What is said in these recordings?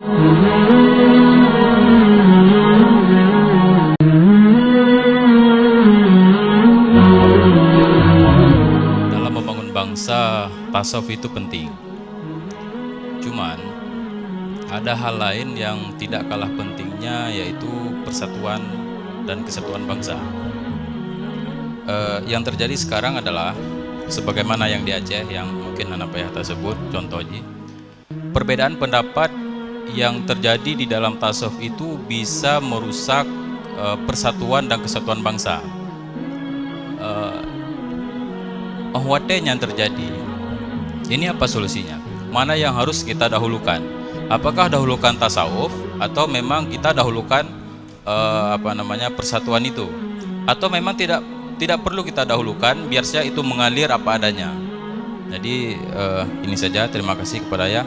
Dalam membangun bangsa, tasawuf itu penting. Cuman ada hal lain yang tidak kalah pentingnya, yaitu persatuan dan kesatuan bangsa. Yang terjadi sekarang adalah sebagaimana yang di Aceh, yang mungkin anak payah tersebut contohnya, perbedaan pendapat yang terjadi di dalam tasawuf itu bisa merusak persatuan dan kesatuan bangsa. Yang terjadi ini, apa solusinya? Mana yang harus kita dahulukan? Apakah dahulukan tasawuf atau memang kita dahulukan persatuan itu? Atau memang tidak perlu kita dahulukan, biar saja itu mengalir apa adanya. Jadi ini saja, terima kasih kepada ya.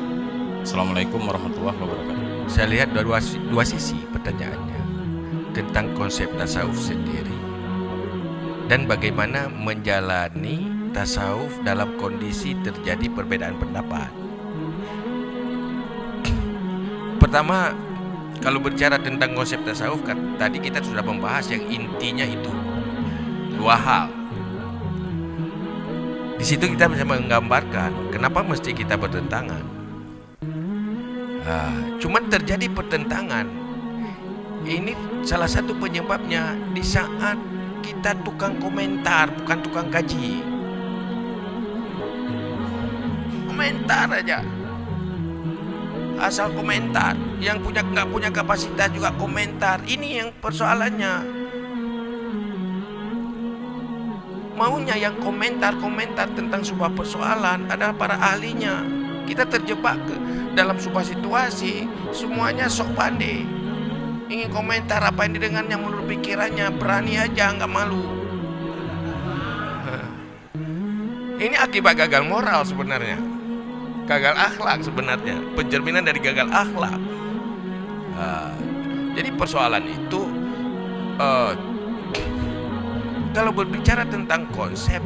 Assalamualaikum warahmatullahi wabarakatuh. Saya lihat dua sisi pertanyaannya tentang konsep tasawuf sendiri dan bagaimana menjalani tasawuf dalam kondisi terjadi perbedaan pendapat. Pertama, kalau berbicara tentang konsep tasawuf, tadi kita sudah membahas yang intinya itu dua hal. Di situ kita bisa menggambarkan kenapa mesti kita bertentangan. Cuman terjadi pertentangan ini salah satu penyebabnya di saat kita tukang komentar, bukan tukang kaji. Komentar aja, asal komentar. Yang nggak punya kapasitas juga komentar. Ini yang persoalannya. Maunya yang komentar tentang sebuah persoalan adalah para ahlinya. Kita terjebak dalam sebuah situasi, semuanya sok pandai, ingin komentar apa yang didengarnya menurut pikirannya, berani aja, nggak malu. Ini akibat gagal moral sebenarnya, gagal akhlak sebenarnya, pencerminan dari gagal akhlak. Jadi persoalan itu kalau berbicara tentang konsep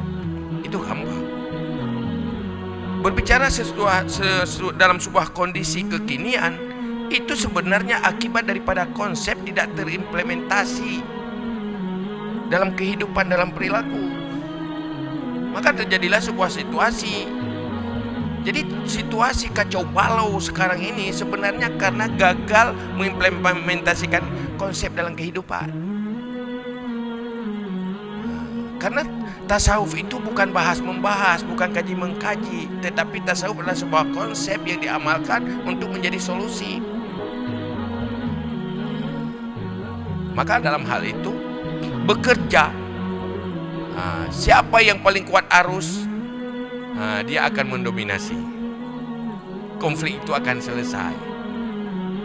itu gampang. Berbicara dalam sebuah kondisi kekinian itu sebenarnya akibat daripada konsep tidak terimplementasi dalam kehidupan, dalam perilaku. Maka terjadilah sebuah situasi. Jadi situasi kacau balau sekarang ini sebenarnya karena gagal mengimplementasikan konsep dalam kehidupan. Karena tasawuf itu bukan bahas-membahas, bukan kaji-mengkaji, tetapi tasawuf adalah sebuah konsep yang diamalkan untuk menjadi solusi. Maka dalam hal itu bekerja. Siapa yang paling kuat arus, dia akan mendominasi. Konflik itu akan selesai.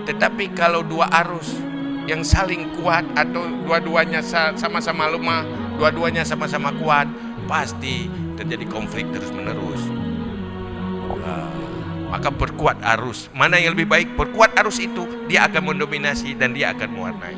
Tetapi kalau dua arus yang saling kuat atau dua-duanya sama-sama lemah, dua-duanya sama-sama kuat, pasti terjadi konflik terus-menerus. Maka perkuat arus. Mana yang lebih baik? Perkuat arus itu, dia akan mendominasi dan dia akan mewarnai.